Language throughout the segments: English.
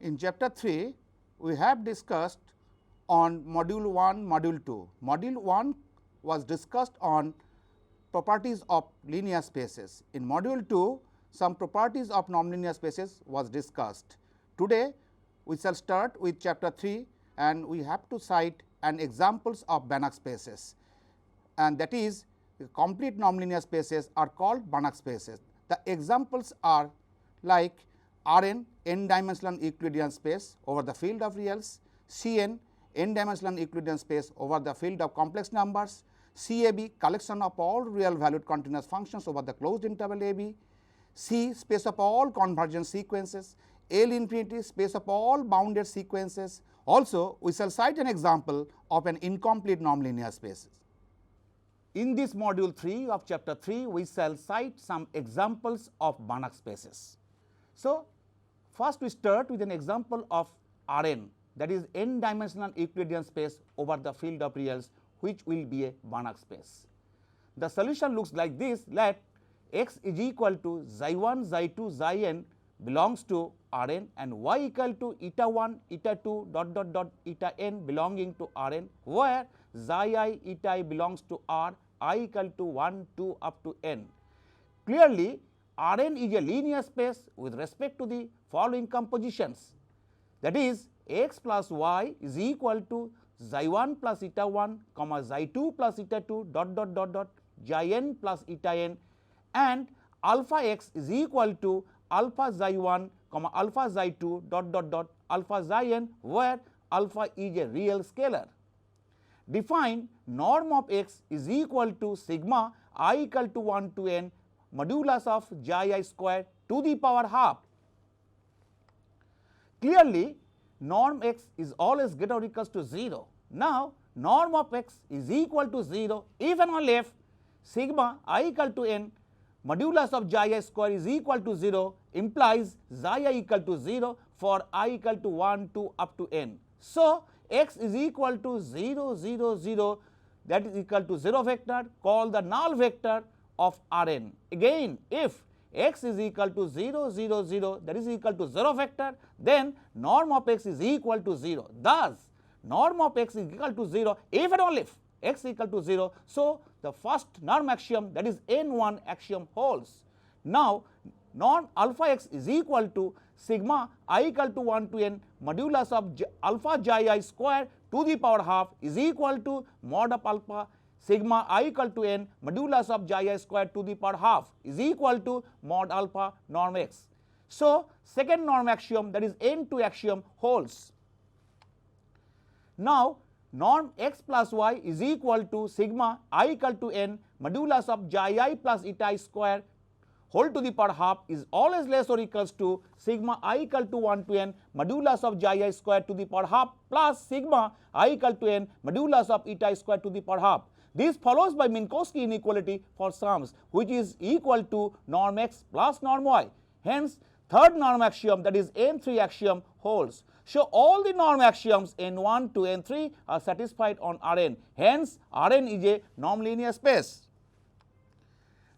In chapter 3, we have discussed on module 1, module 2. Module 1 was discussed on properties of linear spaces. In module 2, some properties of nonlinear spaces was discussed. Today, we shall start with chapter 3 and we have to cite an examples of Banach spaces, and that is complete nonlinear spaces are called Banach spaces. The examples are like R n n-dimensional Euclidean space over the field of reals, C n n-dimensional Euclidean space over the field of complex numbers, C a b collection of all real valued continuous functions over the closed interval a b, C space of all convergence sequences, L infinity space of all bounded sequences. Also, we shall cite an example of an incomplete nonlinear spaces. In this module 3 of chapter 3, we shall cite some examples of Banach spaces. So, first we start with an example of R n, that is n-dimensional Euclidean space over the field of reals, which will be a Banach space. The solution looks like this: let x is equal to xi 1, xi 2, xi n belongs to R n and y equal to eta 1, eta 2 dot dot dot eta n belonging to R n, where xi I eta I belongs to R, I equal to 1, 2 up to n. Clearly, R n is a linear space with respect to the following compositions, that is x plus y is equal to xi 1 plus eta 1, comma xi 2 plus eta 2 dot dot dot dot xi n plus eta n, and alpha x is equal to alpha xi 1, comma alpha xi 2 dot dot dot alpha xi n, where alpha is a real scalar. Define norm of x is equal to sigma I equal to 1 to n modulus of xi I square to the power half. Clearly, norm x is always greater or equals to 0. Now, norm of x is equal to 0 if and only if sigma I equal to n modulus of xi I square is equal to 0 implies xi I equal to 0 for I equal to 1, 2 up to n. So, x is equal to 0, 0, 0, that is equal to 0 vector, called the null vector of R n. Again, if x is equal to 0, 0, 0, that is equal to 0 vector, then norm of x is equal to 0. Thus, norm of x is equal to 0 if and only if x equal to 0. So, the first norm axiom, that is n1 axiom, holds. Now, norm alpha x is equal to sigma I equal to 1 to n modulus of alpha xi I square to the power half is equal to mod of alpha sigma I equal to n modulus of xi I square to the power half is equal to mod alpha norm x. So, second norm axiom, that is n2 axiom, holds. Now, norm x plus y is equal to sigma I equal to n modulus of xi I plus eta I square whole to the power half is always less or equals to sigma I equal to 1 to n modulus of xi I square to the power half plus sigma I equal to n modulus of eta I square to the power half. This follows by Minkowski inequality for sums, which is equal to norm x plus norm y. Hence, third norm axiom, that is n3 axiom, holds. So, all the norm axioms n1 to n3 are satisfied on Rn. Hence, Rn is a nonlinear space.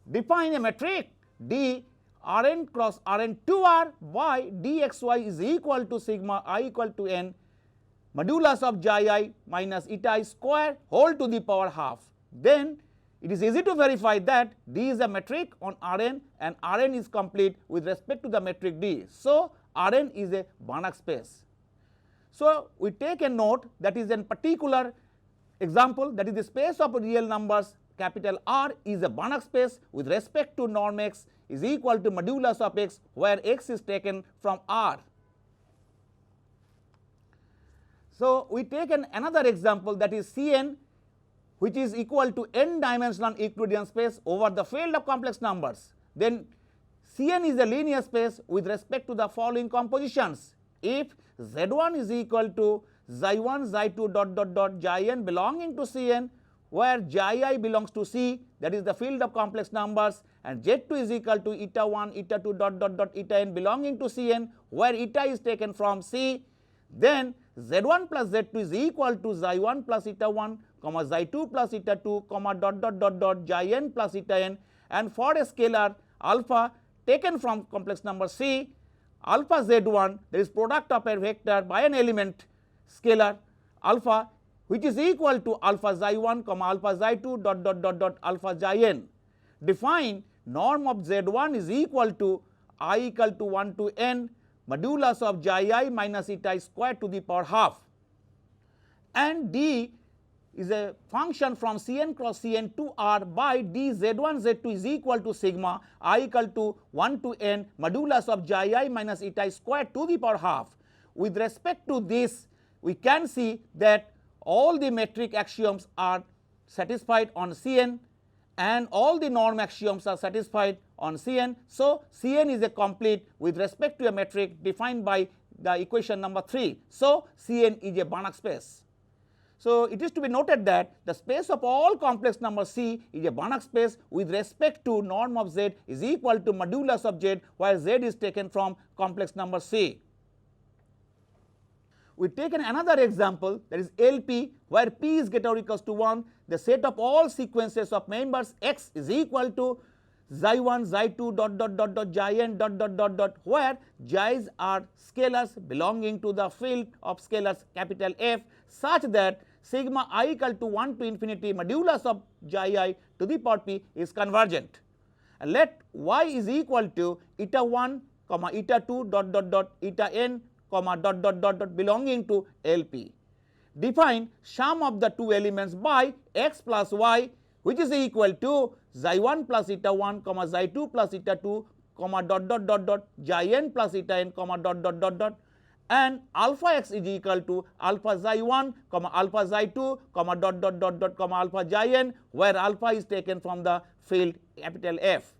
Define a metric d Rn cross Rn 2R by dxy is equal to sigma I equal to n modulus of xi I minus eta I square whole to the power half. Then it is easy to verify that D is a metric on Rn and Rn is complete with respect to the metric D. So, Rn is a Banach space. So, we take a note that is a particular example, that is the space of real numbers capital R is a Banach space with respect to norm x is equal to modulus of x, where x is taken from R. So, we take another example, that is Cn, which is equal to n-dimensional Euclidean space over the field of complex numbers. Then Cn is a linear space with respect to the following compositions. If Z1 is equal to xi 1, xi 2 dot dot dot xi n belonging to Cn, where xi I belongs to C, that is the field of complex numbers, and Z2 is equal to eta 1, eta 2 dot dot dot eta n belonging to Cn, where eta is taken from C, then Z1 plus Z2 is equal to xi 1 plus eta 1, comma xi 2 plus eta 2, comma dot dot dot dot xi n plus eta n, and for a scalar alpha taken from complex number C, alpha z1, there is product of a vector by an element scalar alpha which is equal to alpha xi1 comma alpha xi2 dot dot dot dot alpha xin. Define norm of z1 is equal to I equal to 1 to n modulus of xi minus eta square to the power half, and d is a function from Cn cross Cn to R by d z1 z2 is equal to sigma I equal to 1 to n modulus of xi minus eta square to the power half. With respect to this, we can see that all the metric axioms are satisfied on Cn and all the norm axioms are satisfied on Cn. So, Cn is a complete with respect to a metric defined by the equation number 3. So, Cn is a Banach space. So, it is to be noted that the space of all complex number C is a Banach space with respect to norm of Z is equal to modulus of Z, where Z is taken from complex number C. We take another example, that is LP, where P is greater or equals to 1, the set of all sequences of members X is equal to xi1 xi2 dot dot dot dot xin dot dot dot dot, where xi's are scalars belonging to the field of scalars capital F, such that sigma I equal to 1 to infinity modulus of xi to the power p is convergent. And let y is equal to eta 1 comma eta 2 dot dot dot eta n comma dot dot dot dot belonging to LP. Define sum of the two elements by x plus y, which is equal to xi1 plus eta 1 comma xi2 plus eta 2 comma dot dot dot dot xin plus eta n comma dot dot dot dot, and alpha x is equal to alpha xi1 comma alpha xi2 comma dot dot dot dot comma alpha xin, where alpha is taken from the field capital F.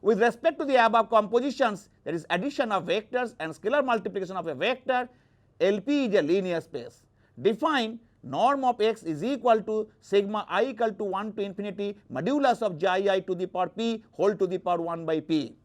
With respect to the above compositions, there is addition of vectors and scalar multiplication of a vector. LP is a linear space. Define norm of x is equal to sigma I equal to 1 to infinity modulus of xi to the power p whole to the power 1 by p.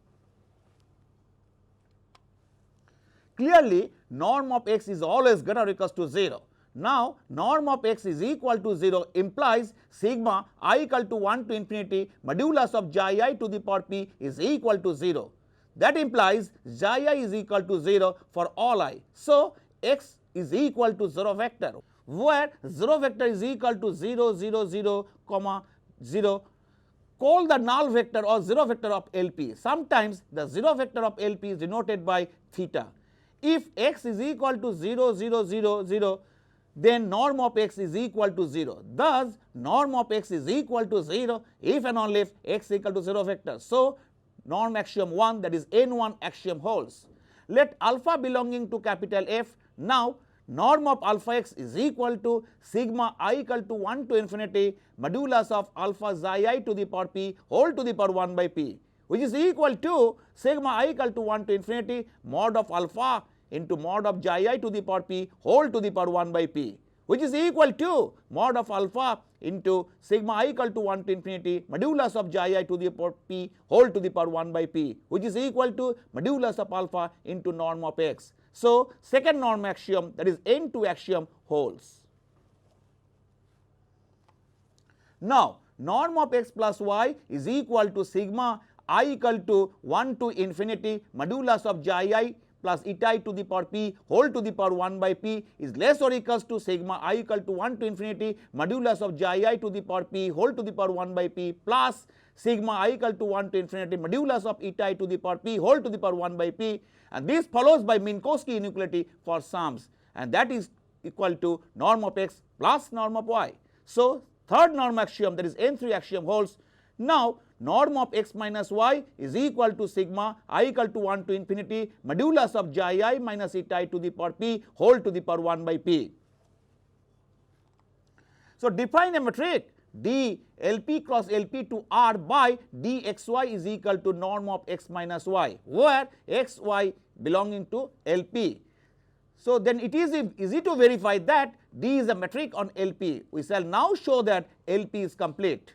Clearly, norm of x is always greater or equals to 0. Now, norm of x is equal to 0 implies sigma I equal to 1 to infinity modulus of xi to the power p is equal to 0. That implies xi is equal to 0 for all I. So, x is equal to 0 vector, where 0 vector is equal to 0 0 0 comma 0. Call the null vector or 0 vector of LP. Sometimes the 0 vector of LP is denoted by theta. If x is equal to 0 0 0 0, then norm of x is equal to 0. Thus, norm of x is equal to 0 if and only if x equal to 0 vector. So, norm axiom 1, that is N1 axiom holds. Let alpha belonging to capital F. Now, norm of alpha x is equal to sigma I equal to 1 to infinity modulus of alpha xi to the power p whole to the power 1 by p, which is equal to sigma I equal to 1 to infinity mod of alpha into mod of xi to the power p whole to the power 1 by p, which is equal to mod of alpha into sigma I equal to 1 to infinity modulus of xi to the power p whole to the power 1 by p, which is equal to modulus of alpha into norm of x. So, second norm axiom, that is N2 axiom, holds. Now, norm of x plus y is equal to sigma I equal to 1 to infinity modulus of xi plus eta to the power p whole to the power 1 by p is less or equals to sigma I equal to 1 to infinity modulus of xi to the power p whole to the power 1 by p plus sigma I equal to 1 to infinity modulus of eta to the power p whole to the power 1 by p, and this follows by Minkowski inequality for sums, and that is equal to norm of x plus norm of y. So, third norm axiom, that is N3 axiom, holds. Now, norm of x minus y is equal to sigma I equal to 1 to infinity modulus of xi minus eta to the power p whole to the power 1 by p. So, define a metric d LP cross LP to R by dxy is equal to norm of x minus y, where x y belonging to LP. So, then it is easy to verify that D is a metric on LP. We shall now show that LP is complete.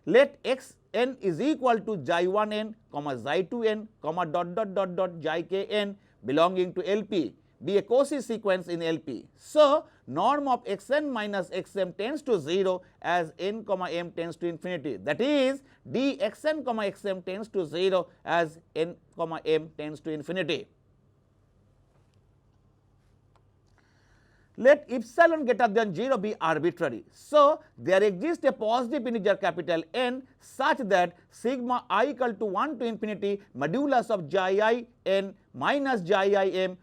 Let x n is equal to xi1 n comma xi2 n comma dot dot dot dot xk n belonging to LP be a Cauchy sequence in LP. So, norm of xn minus xm tends to 0 as n comma m tends to infinity, that is dxn comma xm tends to 0 as n comma m tends to infinity. Let epsilon greater than 0 be arbitrary. So, there exists a positive integer capital N such that sigma I equal to 1 to infinity modulus of ji I n minus ji I m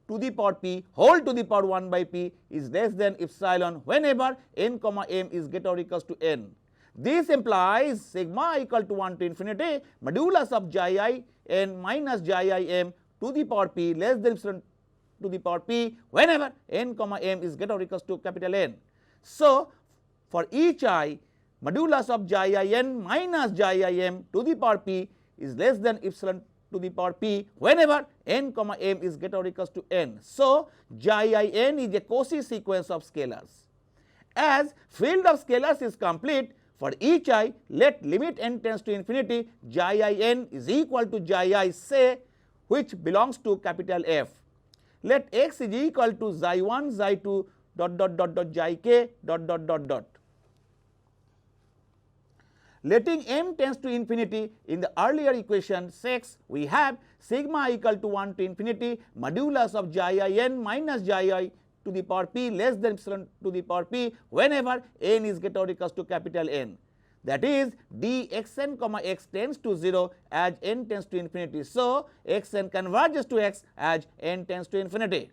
to the power p whole to the power 1 by p is less than epsilon whenever n comma m is greater or equals to n. This implies sigma I equal to 1 to infinity modulus of ji I n minus ji I m to the power p less than epsilon to the power p whenever n comma m is greater or equals to capital N. So, for each I, modulus of ji I n minus ji I m to the power p is less than epsilon to the power p whenever n comma m is greater or equals to n. So, ji I n is a Cauchy sequence of scalars. As field of scalars is complete, for each I, let limit n tends to infinity ji I n is equal to ji I say which belongs to capital F. Let x is equal to xi 1 xi 2 xi k . Letting m tends to infinity, in the earlier equation 6 we have sigma I equal to 1 to infinity modulus of ji I n minus ji I to the power p less than epsilon to the power p whenever n is greater or equals to capital N. That is dxn comma x tends to 0 as n tends to infinity. So, xn converges to x as n tends to infinity.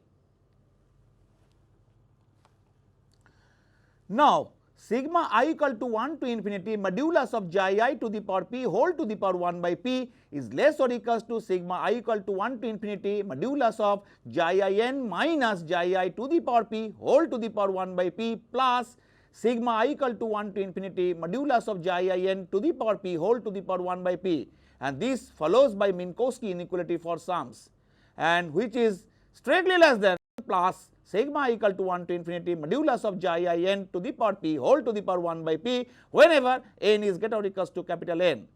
Now, sigma I equal to 1 to infinity modulus of ji I to the power p whole to the power 1 by p is less or equals to sigma I equal to 1 to infinity modulus of ji I n minus ji I to the power p whole to the power 1 by p plus sigma I equal to 1 to infinity modulus of ji I n to the power p whole to the power 1 by p, and this follows by Minkowski inequality for sums, and which is strictly less than plus sigma I equal to 1 to infinity modulus of ji I n to the power p whole to the power 1 by p whenever n is greater or equals to capital N.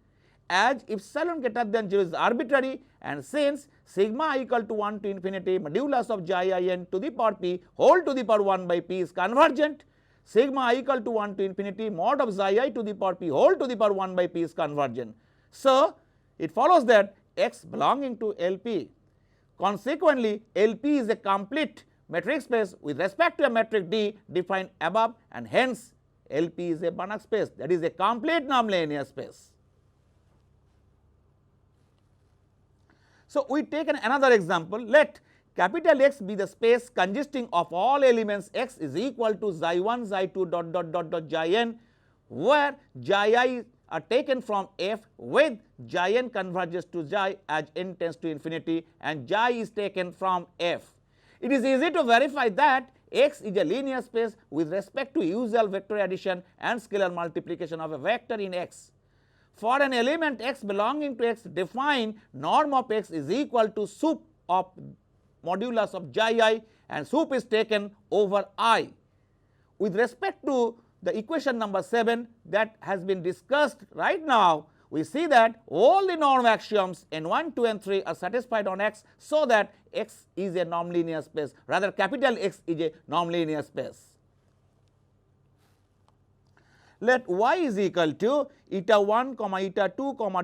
As epsilon greater than 0 is arbitrary, and since sigma I equal to 1 to infinity modulus of ji I n to the power p whole to the power 1 by p is convergent, sigma I equal to 1 to infinity mod of xi I to the power p whole to the power 1 by p is convergent. So, it follows that x belonging to LP. Consequently, LP is a complete metric space with respect to a metric D defined above, and hence LP is a Banach space, that is a complete nonlinear space. So, we take another example. Let capital X be the space consisting of all elements x is equal to xi 1 xi 2 xi n, where xi I are taken from F with xi n converges to xi as n tends to infinity and xi is taken from F. It is easy to verify that X is a linear space with respect to usual vector addition and scalar multiplication of a vector in X. For an element x belonging to X, define norm of X is equal to sup of modulus of ji I, and sup is taken over I. With respect to the equation number 7 that has been discussed right now, we see that all the norm axioms n1, 2 and 3 are satisfied on X, so that X is a nonlinear space, rather capital X is a nonlinear space. Let y is equal to eta 1 comma eta 2 comma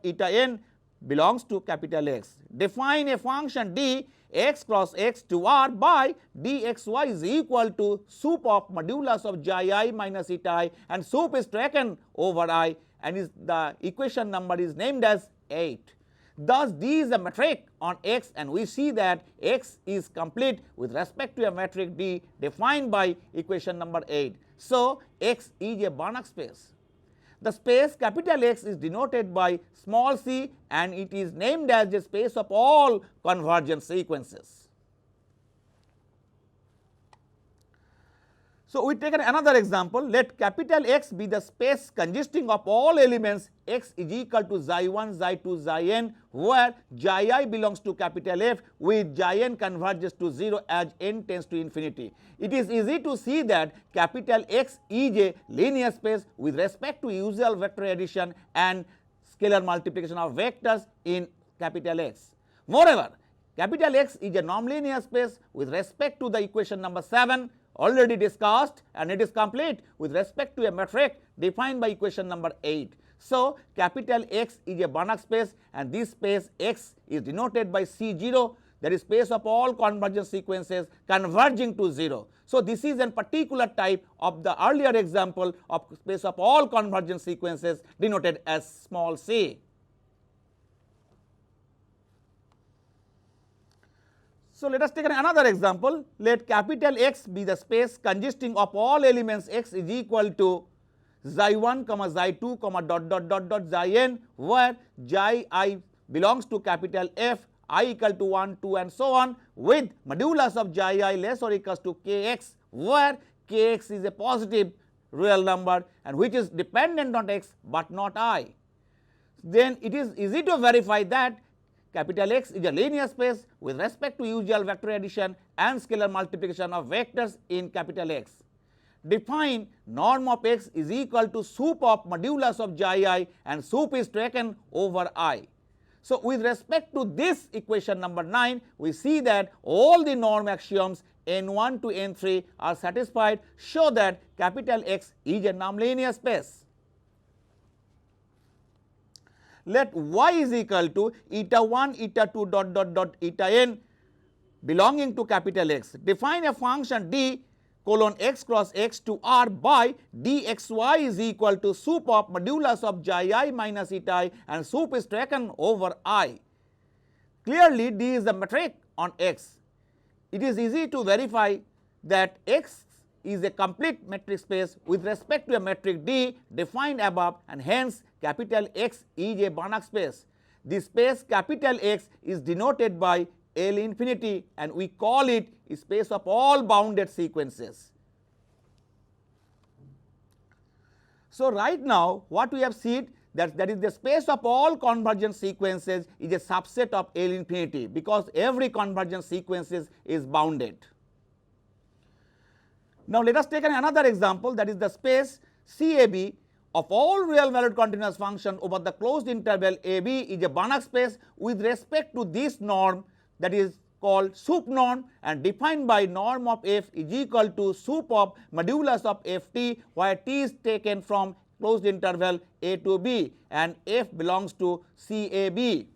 eta n belongs to capital X. Define a function d x cross x to r by dxy is equal to sup of modulus of ji I minus eta I, and sup is taken over I, and the equation number is named as 8. Thus, D is a metric on X, and we see that X is complete with respect to a metric D defined by equation number 8. So, X is a Banach space. The space capital X is denoted by small c, and it is named as the space of all convergent sequences. So, we take another example. Let capital X be the space consisting of all elements x is equal to xi 1, xi 2, xi n, where xi I belongs to capital F with xi n converges to 0 as n tends to infinity. It is easy to see that capital X is a linear space with respect to usual vector addition and scalar multiplication of vectors in capital X. Moreover, capital X is a nonlinear space with respect to the equation number 7 already discussed, and it is complete with respect to a metric defined by equation number 8. So, capital X is a Banach space, and this space X is denoted by C0. that is space of all convergence sequences converging to 0. So, this is a particular type of the earlier example of space of all convergence sequences denoted as small c. So, let us take another example. Let capital X be the space consisting of all elements x is equal to xi1, xi2, xi n, where xi I belongs to capital F, I equal to 1, 2 and so on, with modulus of xi I less or equals to kx, where kx is a positive real number and which is dependent on x but not I. Then it is easy to verify that capital X is a linear space with respect to usual vector addition and scalar multiplication of vectors in capital X. Define norm of x is equal to sup of modulus of xi I and sup is taken over I. So, with respect to this equation number 9, we see that all the norm axioms n1 to n3 are satisfied, show that capital X is a nonlinear space. Let y is equal to eta 1, eta 2 eta n belonging to capital X. Define a function d colon x cross x to r by dxy is equal to sup of modulus of xi I minus eta I and sup is taken over I. Clearly, d is the metric on x. It is easy to verify that x is a complete metric space with respect to a metric d defined above, and hence capital X is a Banach space. The space capital X is denoted by L infinity and we call it a space of all bounded sequences. So, right now what we have seen that is the space of all convergent sequences is a subset of L infinity, because every convergent sequence is bounded. Now, let us take another example, that is the space CAB of all real valued continuous function over the closed interval AB is a Banach space with respect to this norm, that is called sup norm, and defined by norm of f is equal to sup of modulus of ft, where t is taken from closed interval a to b and f belongs to CAB.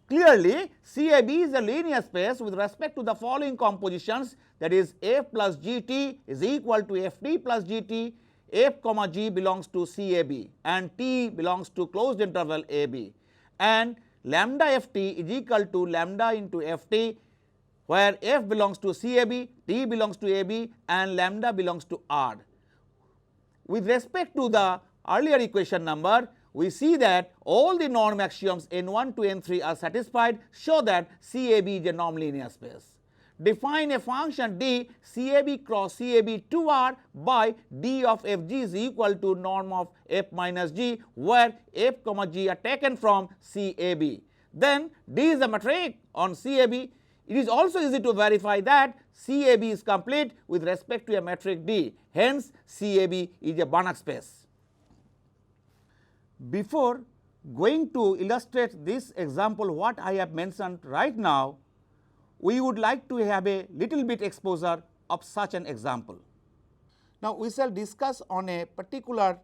Clearly, CAB is a linear space with respect to the following compositions, that is f plus gt is equal to ft plus gt, f comma g belongs to CAB and t belongs to closed interval AB, and lambda ft is equal to lambda into ft, where f belongs to CAB, t belongs to AB and lambda belongs to R. With respect to the earlier equation number, we see that all the norm axioms n1 to n3 are satisfied, show that CAB is a nonlinear space. Define a function d CAB cross CAB to R by d of fg is equal to norm of f minus g, where f comma g are taken from CAB. Then d is a metric on CAB. It is also easy to verify that CAB is complete with respect to a metric d, hence CAB is a Banach space. Before going to illustrate this example what I have mentioned right now, we would like to have a little bit exposure of such an example. Now, we shall discuss on a particular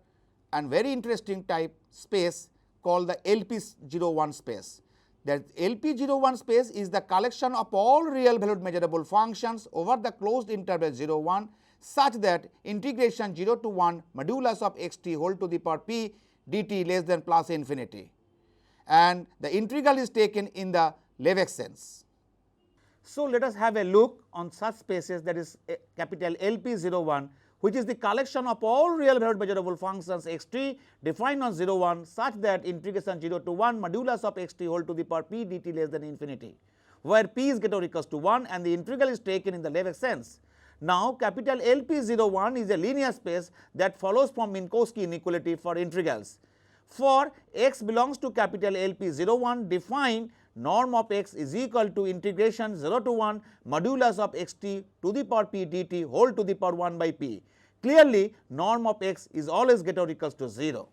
and very interesting type space called the LP01 space. That LP01 space is the collection of all real valued measurable functions over the closed interval 0 1 such that integration 0 to 1 modulus of xt whole to the power p dt less than plus infinity, and the integral is taken in the Lebesgue sense. So, let us have a look on such spaces, that is capital LP01, which is the collection of all real valued measurable functions xt defined on 0 1 such that integration 0 to 1 modulus of xt whole to the power p dt less than infinity, where p is greater or equals to 1 and the integral is taken in the Lebesgue sense. Now, capital LP01 is a linear space that follows from Minkowski inequality for integrals. For x belongs to capital LP01, define norm of x is equal to integration 0 to 1 modulus of xt to the power p dt whole to the power 1 by p. Clearly, norm of x is always greater or equals to 0.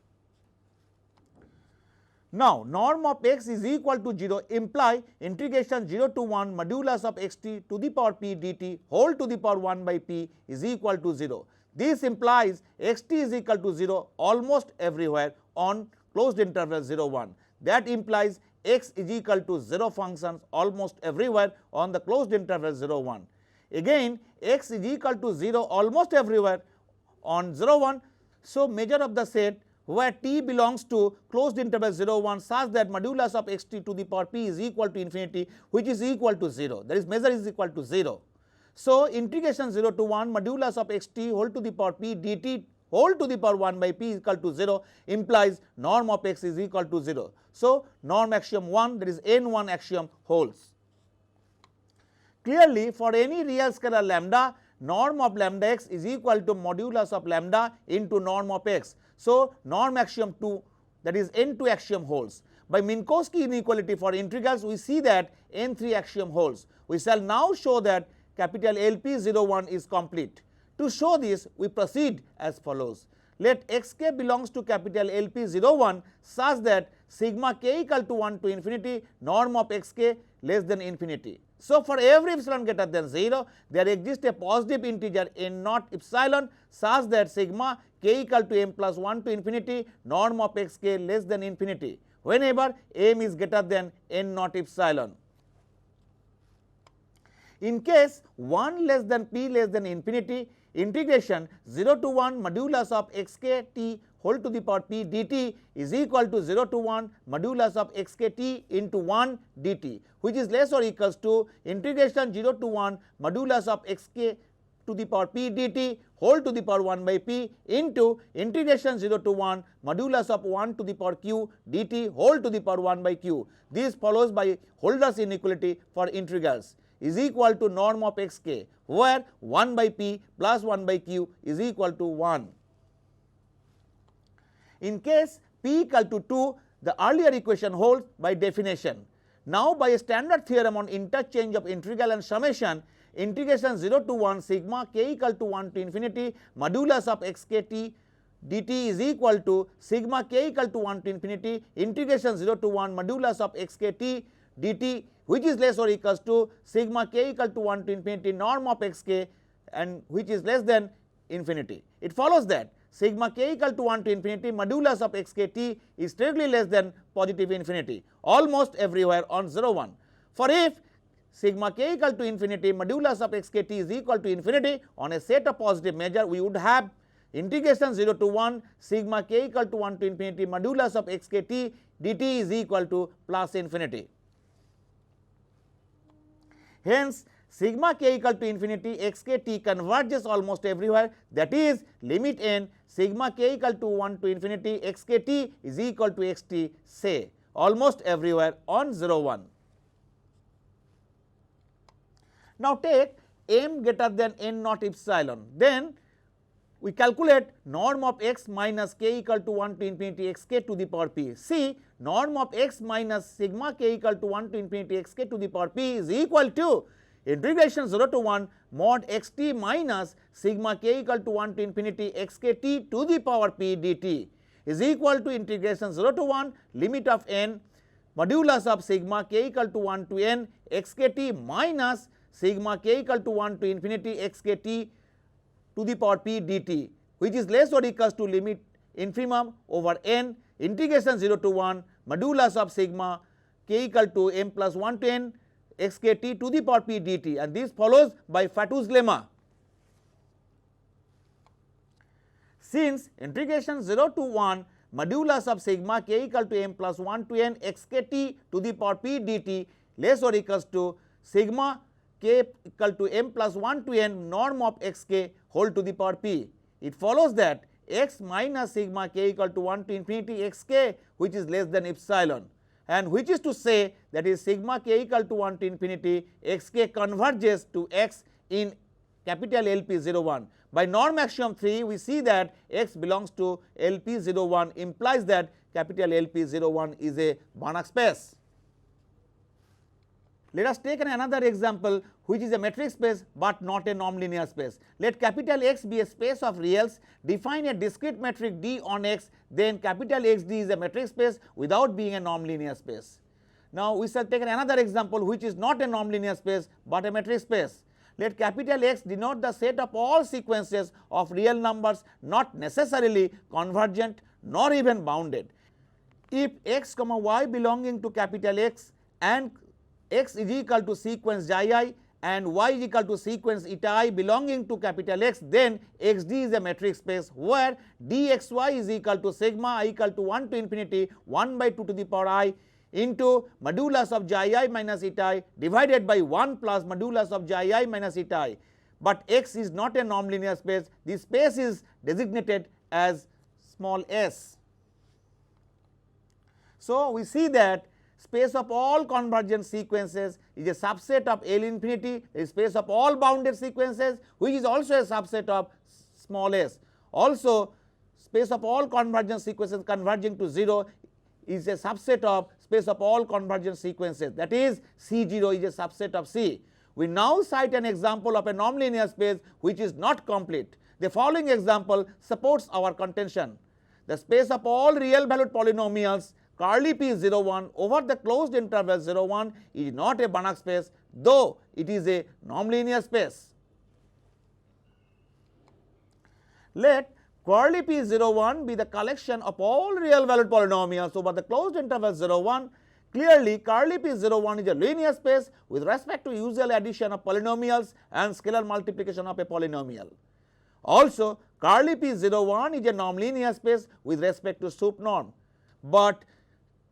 Now, norm of x is equal to 0 imply integration 0 to 1 modulus of xt to the power p dt whole to the power 1 by p is equal to 0. This implies xt is equal to 0 almost everywhere on closed interval 0 1. that implies x is equal to 0 functions almost everywhere on the closed interval 0 1. Again x is equal to 0 almost everywhere on 0 1. So, measure of the set where t belongs to closed interval 0 1 such that modulus of x t to the power p is equal to infinity, which is equal to 0, that is measure is equal to 0. So, integration 0 to 1 modulus of x t whole to the power p dt whole to the power 1 by p is equal to 0 implies norm of x is equal to 0. So, norm axiom 1, that is n1 axiom holds. Clearly, for any real scalar lambda, norm of lambda x is equal to modulus of lambda into norm of x. So, norm axiom 2, that is n2 axiom holds. By Minkowski inequality for integrals, we see that n3 axiom holds. We shall now show that capital LP01 is complete. To show this, we proceed as follows. Let xk belongs to capital LP01 such that sigma k equal to 1 to infinity, norm of xk less than infinity. So, for every epsilon greater than 0, there exists a positive integer n naught epsilon such that sigma k equal to m plus 1 to infinity, norm of xk less than infinity, whenever m is greater than n naught epsilon. In case 1 less than p less than infinity, integration 0 to 1 modulus of xk t whole to the power p dt is equal to 0 to 1 modulus of xk t into 1 dt, which is less or equals to integration 0 to 1 modulus of xk to the power p dt whole to the power 1 by p into integration 0 to 1 modulus of 1 to the power q dt whole to the power 1 by q. This follows by Holder's inequality for integrals is equal to norm of xk, where 1 by p plus 1 by q is equal to 1. In case p equal to 2, the earlier equation holds by definition. Now, by a standard theorem on interchange of integral and summation, integration 0 to 1 sigma k equal to 1 to infinity modulus of xk t dt is equal to sigma k equal to 1 to infinity integration 0 to 1 modulus of xk t dt, which is less or equals to sigma k equal to 1 to infinity norm of xk and which is less than infinity. It follows that sigma k equal to 1 to infinity modulus of xk t is strictly less than positive infinity almost everywhere on 0 1. For if sigma k equal to infinity modulus of xk t is equal to infinity on a set of positive measure, we would have integration 0 to 1 sigma k equal to 1 to infinity modulus of xk t dt is equal to plus infinity. Hence, sigma k equal to infinity xk t converges almost everywhere, that is limit n sigma k equal to 1 to infinity xk t is equal to xt say almost everywhere on 0 1. Now, take m greater than n naught epsilon, then we calculate norm of x minus k equal to 1 to infinity xk to the power p. See, norm of x minus sigma k equal to 1 to infinity xk to the power p is equal to integration 0 to 1 mod xt minus sigma k equal to 1 to infinity xk t to the power p dt is equal to integration 0 to 1 limit of n modulus of sigma k equal to 1 to n xk t minus sigma k equal to 1 to infinity xk t to the power p dt, which is less or equals to limit infimum over n integration 0 to 1 modulus of sigma k equal to m plus 1 to n xk t to the power p dt, and this follows by Fatou's lemma. Since integration 0 to 1 modulus of sigma k equal to m plus 1 to n xk t to the power p dt less or equals to sigma k equal to m plus 1 to n norm of xk whole to the power p, it follows that x minus sigma k equal to 1 to infinity xk, which is less than epsilon, and which is to say that is sigma k equal to 1 to infinity xk converges to x in capital LP01. By norm axiom 3, we see that x belongs to LP01 implies that capital LP01 is a Banach space. Let us take another example which is a metric space but not a nonlinear space. Let capital X be a space of reals, define a discrete metric D on X, then capital XD is a metric space without being a nonlinear space. Now, we shall take another example which is not a nonlinear space but a metric space. Let capital X denote the set of all sequences of real numbers not necessarily convergent nor even bounded. if x comma y belonging to capital X and x is equal to sequence xi and y is equal to sequence eta I belonging to capital X, then xd is a metric space where dxy is equal to sigma I equal to 1 to infinity 1 by 2 to the power I into modulus of xi minus eta I divided by 1 plus modulus of xi minus eta I. But X is not a nonlinear space, this space is designated as small s. So, we see that space of all convergent sequences is a subset of L infinity, a space of all bounded sequences which is also a subset of small s. Also, space of all convergent sequences converging to 0 is a subset of space of all convergent sequences, that is C0 is a subset of C. We now cite an example of a nonlinear space which is not complete. The following example supports our contention. The space of all real valued polynomials curly p 0 1 over the closed interval 0 1 is not a Banach space, though it is a nonlinear space. Let curly p 0 1 be the collection of all real valued polynomials over the closed interval 0 1. Clearly, curly p 0 1 is a linear space with respect to usual addition of polynomials and scalar multiplication of a polynomial. Also, curly p 0 1 is a nonlinear space with respect to sup norm, but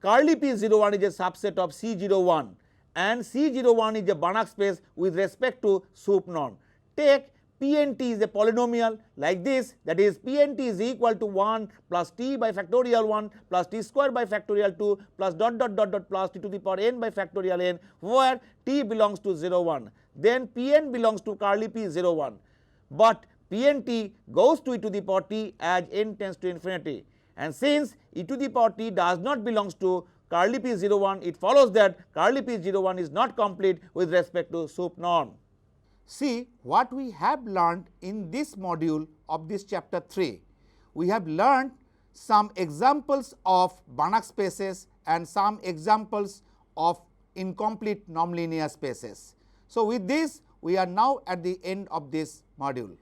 curly p 0 1 is a subset of C 0 1 and C 0 1 is a Banach space with respect to sup norm. Take Pnt is a polynomial like this, that is Pnt is equal to 1 plus t by factorial 1 plus t square by factorial 2 plus dot dot dot dot plus t to the power n by factorial n, where t belongs to 0 1. Then Pn belongs to curly p 0 1, but Pnt goes to e to the power t as n tends to infinity, and since e to the power t does not belongs to curly p 0 1, it follows that curly p 0 1 is not complete with respect to sup norm. See what we have learned in this module of this chapter 3. We have learned some examples of Banach spaces and some examples of incomplete nonlinear spaces. So, with this we are now at the end of this module.